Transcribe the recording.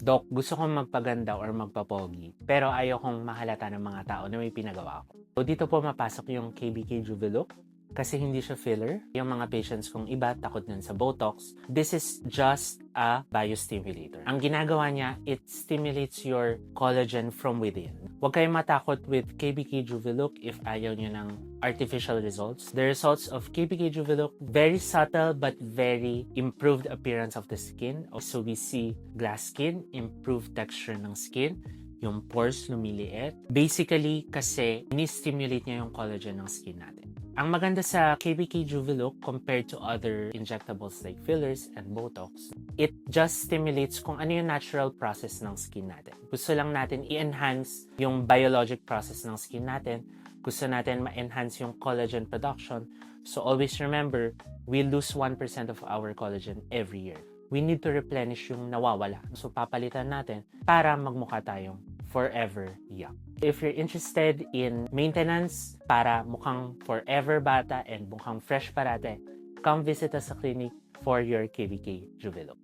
Dok, gusto kong magpaganda or magpapogi, pero ayokong mahalata ng mga tao na may pinagawa ako. So dito po mapasok yung KBK Juvelook kasi hindi siya filler. Yung mga patients kong iba, takot nun sa Botox. This is just a biostimulator. Ang ginagawa niya, it stimulates your collagen from within. Huwag kayong matakot with KBK Juvelook if ayaw niyo ng artificial results. The results of KBK Juvelook, very subtle but very improved appearance of the skin. So we see glass skin, improved texture ng skin, yung pores lumiliit. Basically, kasi ni-stimulate niya yung collagen ng skin natin. Ang maganda sa KBK Juvelook compared to other injectables like fillers and Botox, it just stimulates kung ano yung natural process ng skin natin. Gusto lang natin i-enhance yung biologic process ng skin natin. Gusto natin ma-enhance yung collagen production. So always remember, we lose 1% of our collagen every year. We need to replenish yung nawawala. So papalitan natin para magmukha tayong forever young. If you're interested in maintenance para mukhang forever bata and mukhang fresh parate, come visit us sa clinic for your KBK Juvelook.